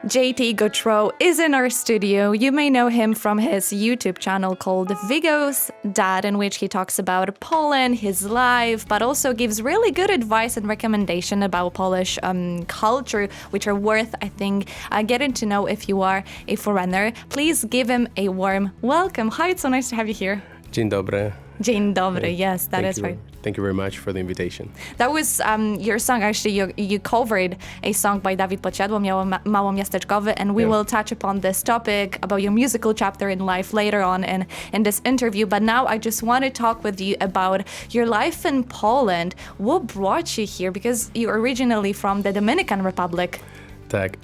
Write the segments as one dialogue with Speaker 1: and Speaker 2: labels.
Speaker 1: JT Gautreau is in our studio. You may know him from his YouTube channel called Vigo's Dad, in which he talks about Poland, his life, but also gives really good advice and recommendation about Polish culture, which are worth, I think, getting to know if you are a foreigner. Please give him a warm welcome. Hi, it's so nice to have you here.
Speaker 2: Dzień dobry.
Speaker 1: Dzień dobry, yes, that is right.
Speaker 2: Thank you very much for the invitation.
Speaker 1: That was your song, actually. You covered a song by Dawid Podsiadło, Mało Miasteczkowy, and we will touch upon this topic about your musical chapter in life later on in this interview. But now I just want to talk with you about your life in Poland. What brought you here? Because you're originally from the Dominican Republic.
Speaker 2: Tak,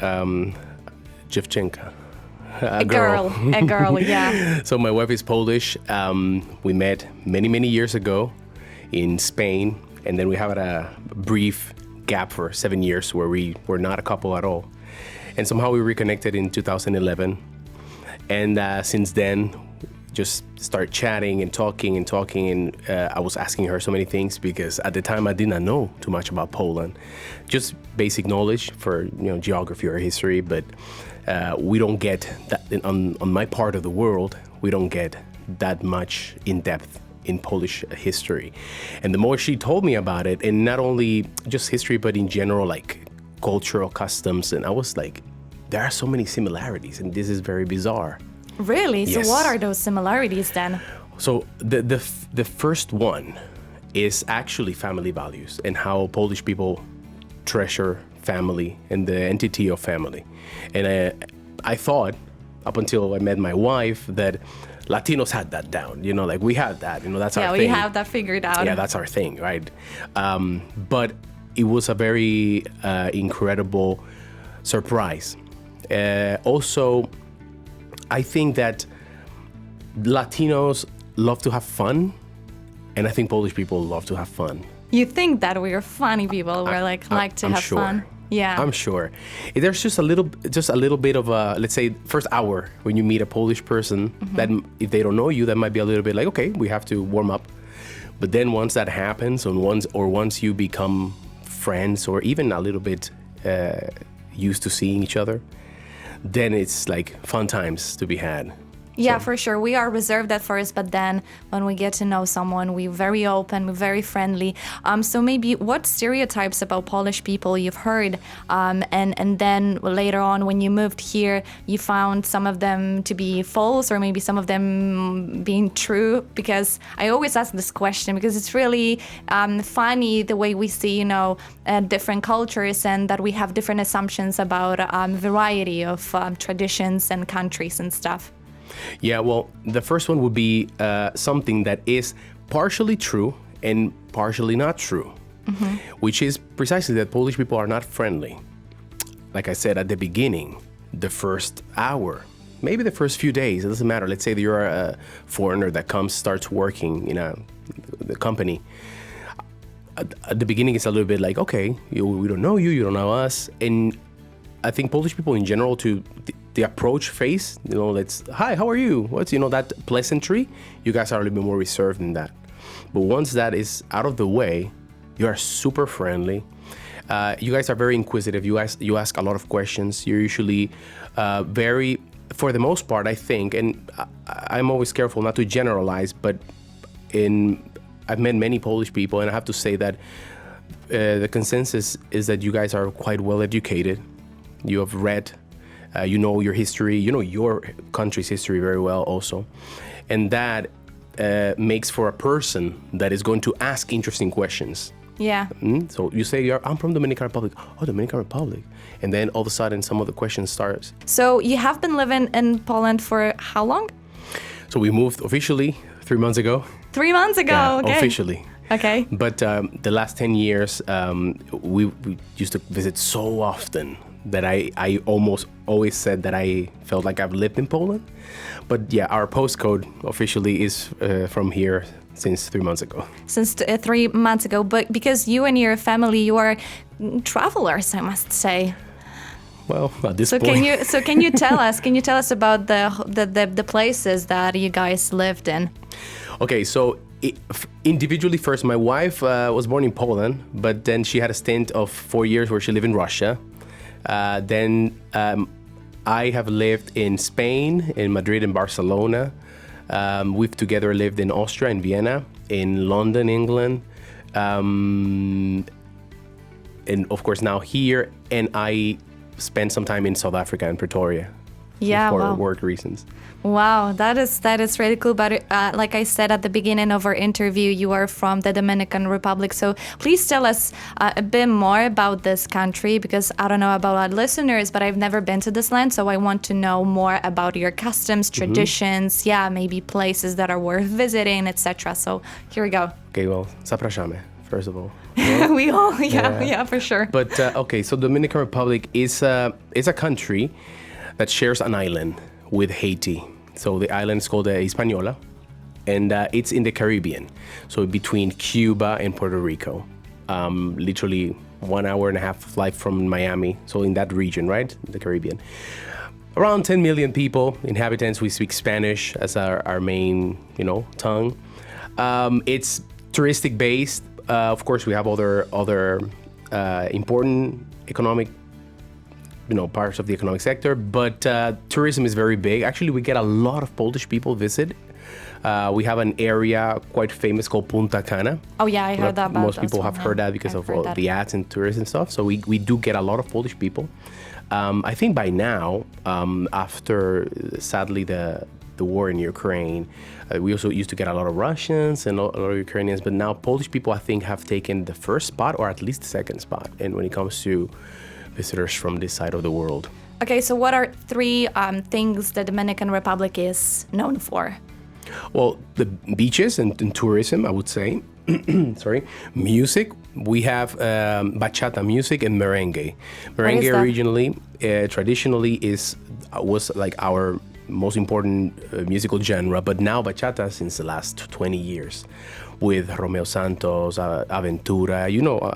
Speaker 2: dziewczynka.
Speaker 1: A girl, yeah.
Speaker 2: So my wife is Polish. We met many years ago in Spain, and then we had a brief gap for 7 years where we were not a couple at all. And somehow we reconnected in 2011. And since then, just start chatting and talking. And I was asking her so many things because at the time I did not know too much about Poland. Just basic knowledge for geography or history, but we don't get that on my part of the world. We don't get that much in depth in Polish history. And the more she told me about it, and not only just history, but in general, like cultural customs, and I was like, there are so many similarities, and this is very bizarre.
Speaker 1: Really?
Speaker 2: Yes.
Speaker 1: So what are those similarities then?
Speaker 2: So the first one is actually family values and how Polish people treasure family and the entity of family. And I thought, up until I met my wife, that Latinos had that down, like we had that, that's our thing.
Speaker 1: Yeah, we have that figured out.
Speaker 2: Yeah, that's our thing, right? But it was a very incredible surprise. Also, I think that Latinos love to have fun, and I think Polish people love to have fun.
Speaker 1: You think that we're funny people, we're like to have
Speaker 2: sure.
Speaker 1: fun. Yeah,
Speaker 2: I'm sure. There's just a little bit of a, let's say, first hour when you meet a Polish person, that if they don't know you, that might be a little bit like, okay, we have to warm up. But then once that happens, once you become friends or even a little bit used to seeing each other, then it's like fun times to be had.
Speaker 1: Yeah, for sure. We are reserved at first, but then when we get to know someone, we're very open, we're very friendly. So maybe what stereotypes about Polish people you've heard, and then later on when you moved here, you found some of them to be false or maybe some of them being true? Because I always ask this question because it's really funny the way we see, different cultures and that we have different assumptions about variety of traditions and countries and stuff.
Speaker 2: Yeah, well, the first one would be something that is partially true and partially not true, which is precisely that Polish people are not friendly. Like I said at the beginning, the first hour, maybe the first few days, it doesn't matter. Let's say that you're a foreigner that starts working in the company. At the beginning, it's a little bit like, okay, we don't know you, you don't know us. And I think Polish people in general, to the approach phase, hi, how are you? What's, that pleasantry, you guys are a little bit more reserved in that. But once that is out of the way, you are super friendly. You guys are very inquisitive. You ask a lot of questions. You're usually very, for the most part, I think, and I'm always careful not to generalize, but I've met many Polish people, and I have to say that the consensus is that you guys are quite well educated. You have read, you know your history, you know your country's history very well also. And that makes for a person that is going to ask interesting questions.
Speaker 1: Yeah.
Speaker 2: So you say, I'm from Dominican Republic. Oh, Dominican Republic. And then all of a sudden some of the questions starts.
Speaker 1: So you have been living in Poland for how long?
Speaker 2: So we moved officially 3 months ago.
Speaker 1: 3 months ago,
Speaker 2: yeah,
Speaker 1: okay.
Speaker 2: Officially.
Speaker 1: Okay.
Speaker 2: But the last 10 years, we used to visit so often that I almost always said that I felt like I've lived in Poland. But yeah, our postcode officially is from here since 3 months ago.
Speaker 1: Since 3 months ago, but because you and your family, you are travelers, I must say.
Speaker 2: Well, at this point.
Speaker 1: Can you tell us about the places that you guys lived in?
Speaker 2: Okay, so individually first, my wife was born in Poland, but then she had a stint of 4 years where she lived in Russia. Then I have lived in Spain, in Madrid and Barcelona. We've together lived in Austria, in Vienna, in London, England, and of course now here. And I spent some time in South Africa and Pretoria.
Speaker 1: Yeah,
Speaker 2: for
Speaker 1: wow.
Speaker 2: work reasons.
Speaker 1: Wow, that is really cool. But like I said at the beginning of our interview, you are from the Dominican Republic. So please tell us a bit more about this country, because I don't know about our listeners, but I've never been to this land. So I want to know more about your customs, traditions, maybe places that are worth visiting, etc. So here we go.
Speaker 2: Okay, well, zapraszamy, first of all.
Speaker 1: We all, for sure.
Speaker 2: But okay, so Dominican Republic is a country that shares an island with Haiti. So the island is called Hispaniola, and it's in the Caribbean. So between Cuba and Puerto Rico, literally 1 hour and a half flight from Miami. So in that region, right, the Caribbean. Around 10 million people, inhabitants. We speak Spanish as our main, tongue. It's touristic based. Of course, we have other important economic parts of the economic sector, but tourism is very big. Actually, we get a lot of Polish people visit. We have an area quite famous called Punta Cana.
Speaker 1: Oh yeah, I heard that about
Speaker 2: most people have heard that because of all the ads and tourists and stuff. So we do get a lot of Polish people. I think by now, after sadly the war in Ukraine, we also used to get a lot of Russians and a lot of Ukrainians, but now Polish people, I think, have taken the first spot, or at least the second spot. And when it comes to visitors from this side of the world.
Speaker 1: Okay, so what are three things the Dominican Republic is known for?
Speaker 2: Well, the beaches and tourism, I would say. Sorry. Music. We have bachata music and merengue. Merengue originally, traditionally, was like our most important musical genre, but now bachata since the last 20 years. With Romeo Santos, Aventura,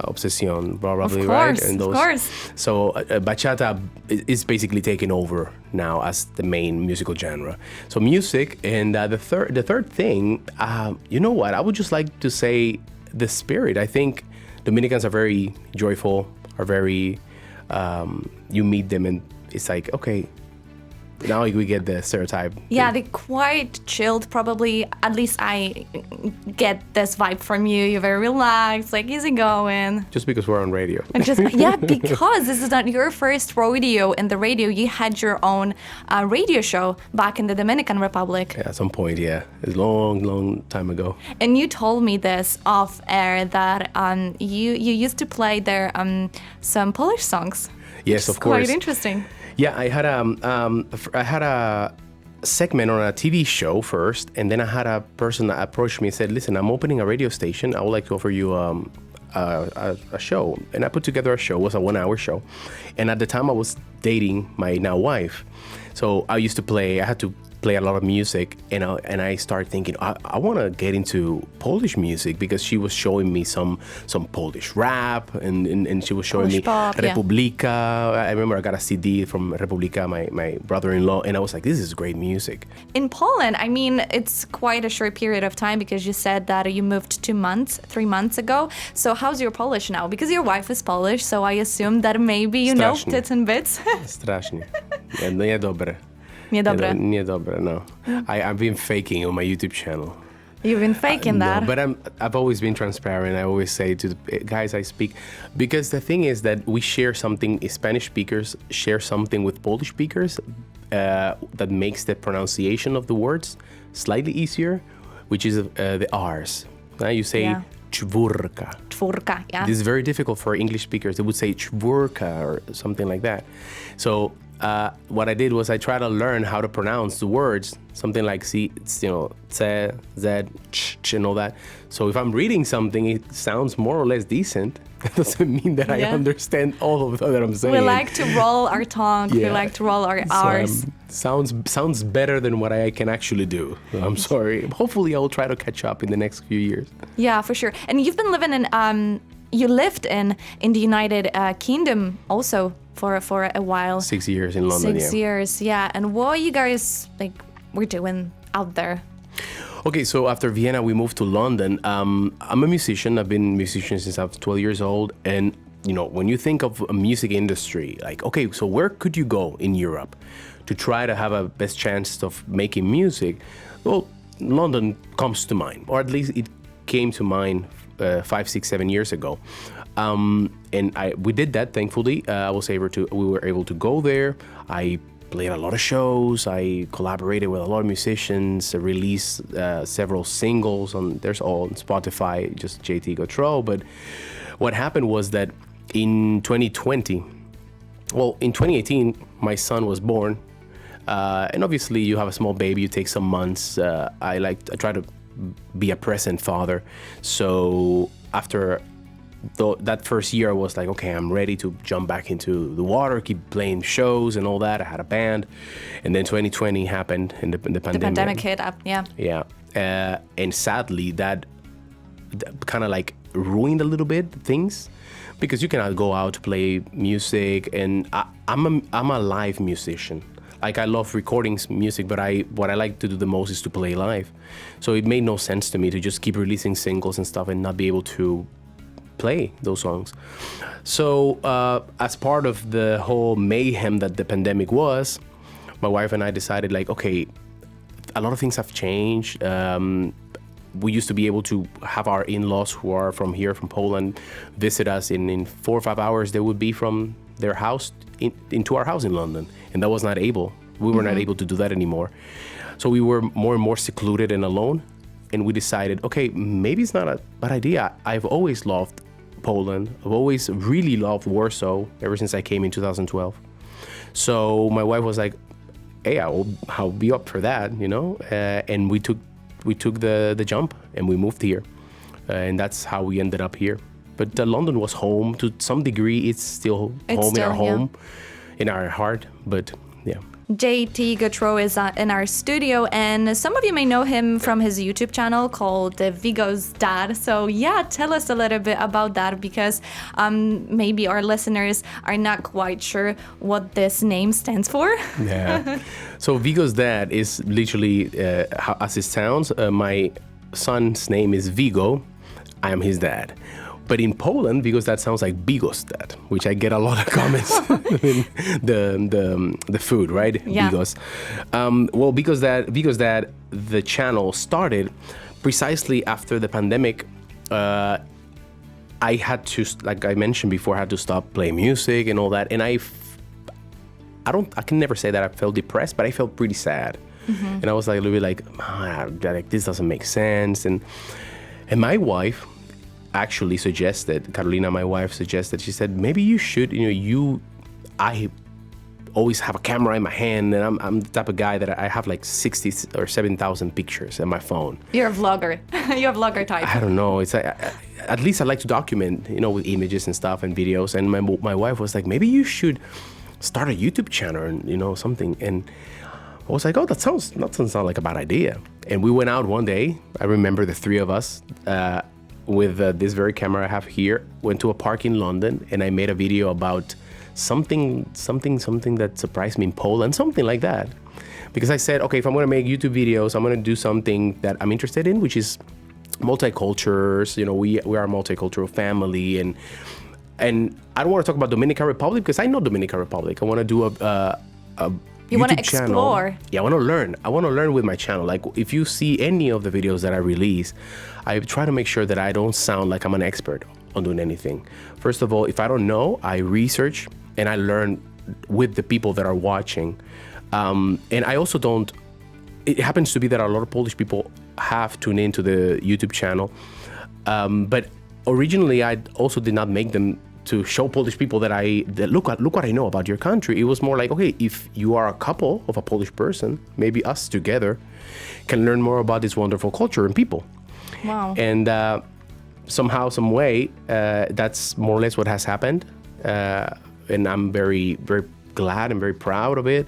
Speaker 2: Obsesión, probably, right?
Speaker 1: And of course.
Speaker 2: So bachata is basically taking over now as the main musical genre. So music, and the third thing, you know what? I would just like to say the spirit. I think Dominicans are very joyful, are very, you meet them and it's like, okay, now we get the stereotype.
Speaker 1: Yeah, they're quite chilled, probably. At least I get this vibe from you. You're very relaxed, like easygoing.
Speaker 2: Just because we're on radio.
Speaker 1: Because this is not your first rodeo in the radio. You had your own radio show back in the Dominican Republic.
Speaker 2: Yeah, at some point, yeah. It's a long, long time ago.
Speaker 1: And you told me this off air that you used to play there some Polish songs.
Speaker 2: Yes, of course.
Speaker 1: Quite interesting.
Speaker 2: Yeah, I had a segment on a TV show first, and then I had a person that approached me and said, "Listen, I'm opening a radio station. I would like to offer you a show." And I put together a show. It was a 1-hour show, and at the time I was dating my now wife, so I had to play a lot of music, and I started thinking I want to get into Polish music, because she was showing me some Polish rap, and she was showing
Speaker 1: Polish
Speaker 2: me
Speaker 1: pop,
Speaker 2: Republika. Yeah. I remember I got a CD from Republika, my brother-in-law, and I was like, this is great music.
Speaker 1: In Poland, I mean, it's quite a short period of time, because you said that you moved 3 months ago. So how's your Polish now? Because your wife is Polish, so I assume that maybe you know bits and bits.
Speaker 2: Strasznie. Niedobre.
Speaker 1: Niedobre.
Speaker 2: No. I've been faking on my YouTube channel.
Speaker 1: You've been faking that.
Speaker 2: No, but I've always been transparent. I always say to the guys I speak, because the thing is that we share something, Spanish speakers share something with Polish speakers that makes the pronunciation of the words slightly easier, which is the R's. You say czwórka.
Speaker 1: Czwórka, yeah.
Speaker 2: This is very difficult for English speakers. They would say czwórka or something like that. So what I did was I tried to learn how to pronounce the words, something like C, Z, ch, and all that. So if I'm reading something, it sounds more or less decent. That doesn't mean that I understand all of that I'm saying.
Speaker 1: We like to roll our tongue. We like to roll our R's.
Speaker 2: Sounds better than what I can actually do. I'm sorry. Hopefully, I will try to catch up in the next few years. Yeah,
Speaker 1: for sure. And you've been living in, you lived in the United Kingdom also for a while.
Speaker 2: 6 years in London.
Speaker 1: 6 years, yeah. And what you guys were doing out there?
Speaker 2: Okay, so after Vienna, we moved to London. I'm a musician. I've been a musician since I was 12 years old. And when you think of a music industry, like, okay, so where could you go in Europe to try to have a best chance of making music? Well, London comes to mind, or at least it came to mind 5, 6, 7 years ago. And we did that, thankfully. We were able to go there. I played a lot of shows. I collaborated with a lot of musicians, released several singles there's all on Spotify, just JT Gautreau. But what happened was that in 2018, my son was born. And obviously you have a small baby, you take some months. I try to be a present father. So after that first year, I was like, okay, I'm ready to jump back into the water, keep playing shows and all that. I had a band. And then 2020 happened and the pandemic.
Speaker 1: The pandemic hit up, yeah.
Speaker 2: Yeah. And sadly, that kind of like ruined a little bit things, because you cannot go out to play music. And I'm a live musician. Like, I love recording music, but what I like to do the most is to play live. So it made no sense to me to just keep releasing singles and stuff and not be able to play those songs. So as part of the whole mayhem that the pandemic was, my wife and I decided, like, okay, a lot of things have changed. We used to be able to have our in-laws who are from Poland, visit us in 4 or 5 hours. They would be from their house into our house in London, and that was not able. We were not able to do that anymore. So we were more and more secluded and alone, and we decided, okay, maybe it's not a bad idea. I've always loved Poland. I've always really loved Warsaw ever since I came in 2012. So my wife was like, hey, I'll be up for that, and we took the jump and we moved here, and that's how we ended up here. But London was home to some degree. It's still home in our home, in our heart. But yeah.
Speaker 1: JT Gautreau is in our studio, and some of you may know him from his YouTube channel called Vigo's Dad. So yeah, tell us a little bit about that, because maybe our listeners are not quite sure what this name stands for.
Speaker 2: Yeah. So Vigo's Dad is literally, as it sounds, my son's name is Vigo. I am his dad. But in Poland, Vigo's Dad sounds like Bigos Dad, which I get a lot of comments. the food, right?
Speaker 1: Yeah.
Speaker 2: Bigos. Well, Vigo's Dad, the channel started precisely after the pandemic. I had to, like I mentioned before, I had to stop playing music and all that. And I can never say that I felt depressed, but I felt pretty sad. Mm-hmm. And I was like a little bit like, this doesn't make sense. And my wife actually suggested, Carolina, my wife suggested, she said, maybe you should, I always have a camera in my hand, and I'm the type of guy that I have like 60 or 7,000 pictures on my phone.
Speaker 1: You're a vlogger. You're a vlogger type.
Speaker 2: I don't know. It's at least I like to document, with images and stuff and videos. And my wife was like, maybe you should start a YouTube channel and, something. And I was like, oh, that doesn't sound like a bad idea. And we went out one day. I remember the three of us, with this very camera I have here, went to a park in London, and I made a video about something that surprised me in Poland, something like that. Because I said, okay, if I'm going to make YouTube videos, I'm going to do something that I'm interested in, which is multicultures. We are a multicultural family, and I don't want to talk about Dominican Republic because I know Dominican Republic. I want to do a
Speaker 1: you want to
Speaker 2: explore?
Speaker 1: Channel.
Speaker 2: Yeah, I want to learn. I want to learn with my channel. Like, if you see any of the videos that I release, I try to make sure that I don't sound like I'm an expert on doing anything. First of all, if I don't know, I research and I learn with the people that are watching. And I also don't, it happens to be that a lot of Polish people have tuned into the YouTube channel. But originally, I also did not make them to show Polish people that look what I know about your country. It was more like, okay, if you are a couple of a Polish person, maybe us together can learn more about this wonderful culture and people.
Speaker 1: Wow.
Speaker 2: And somehow, some way, that's more or less what has happened. And I'm very, very glad and very proud of it.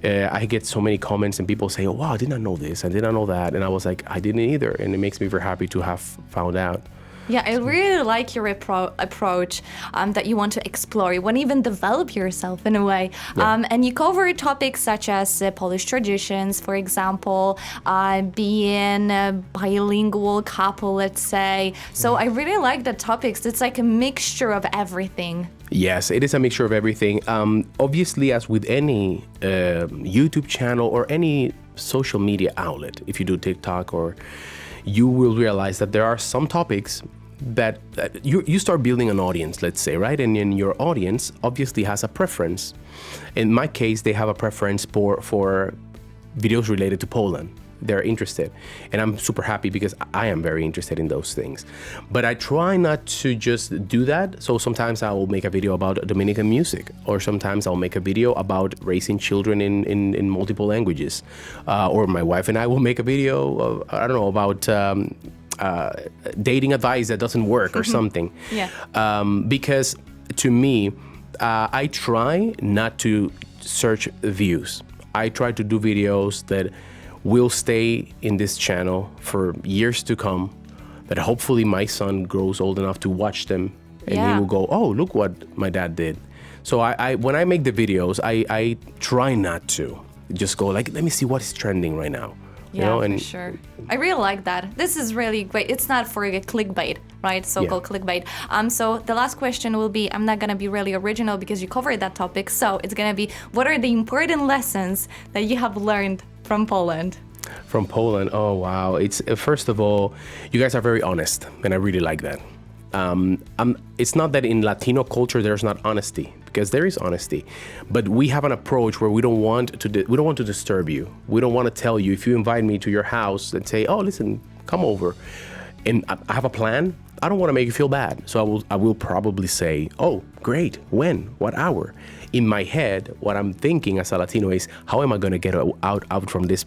Speaker 2: I get so many comments and people say, oh, wow, I did not know this, I did not know that. And I was like, I didn't either. And it makes me very happy to have found out.
Speaker 1: Yeah, I really like your approach that you want to explore. You want to even develop yourself in a way.
Speaker 2: Yeah.
Speaker 1: And you cover topics such as Polish traditions, for example, being a bilingual couple, let's say. So I really like the topics. It's like a mixture of everything.
Speaker 2: Yes, it is a mixture of everything. Obviously, as with any YouTube channel or any social media outlet, if you do TikTok, or you will realize that there are some topics that you start building an audience, let's say, right? And then your audience obviously has a preference. In my case, they have a preference for videos related to Poland. They're interested, and I'm super happy because I am very interested in those things. But I try not to just do that. So sometimes I will make a video about Dominican music, or sometimes I'll make a video about raising children in multiple languages, or my wife and I will make a video of, I don't know, about dating advice that doesn't work or something.
Speaker 1: Yeah.
Speaker 2: Because to me, I try not to search views. I try to do videos that will stay in this channel for years to come, that hopefully my son grows old enough to watch them, and he will go, oh, look what my dad did. So I when I make the videos, I try not to just go like, let me see what is trending right now.
Speaker 1: Yeah,
Speaker 2: you know? And
Speaker 1: for sure. I really like that. This is really great. It's not for a clickbait, right? So-called clickbait. So the last question will be, I'm not going to be really original because you covered that topic. So it's going to be, what are the important lessons that you have learned from Poland?
Speaker 2: From Poland, oh wow! It's first of all, you guys are very honest, and I really like that. It's not that in Latino culture there's not honesty, because there is honesty, but we have an approach where we don't want to disturb you. We don't want to tell you, if you invite me to your house and say, oh, listen, come over, and I have a plan. I don't want to make you feel bad, so I will probably say, oh, great, when, what hour? In my head, what I'm thinking as a Latino is, how am I going to get out from this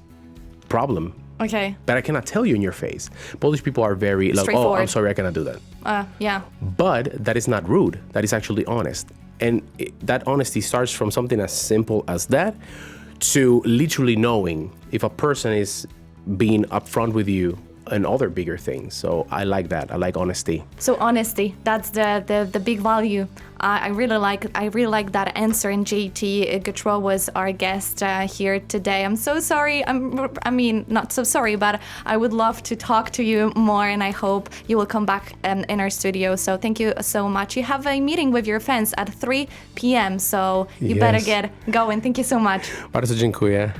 Speaker 2: problem?
Speaker 1: Okay.
Speaker 2: But I cannot tell you in your face. Polish people are very like, oh, I'm sorry, I cannot do that.
Speaker 1: Yeah.
Speaker 2: But that is not rude. That is actually honest. And that honesty starts from something as simple as that to literally knowing if a person is being upfront with you and other bigger things. So I like that. I like honesty. So
Speaker 1: honesty, that's the big value. I really like that answer. And JT Gautreau was our guest here today. I'm so sorry. I mean, not so sorry, but I would love to talk to you more, and I hope you will come back in our studio. So thank you so much. You have a meeting with your fans at 3 p.m. So you better get going. Thank you so much.
Speaker 2: Bardzo dziękuję.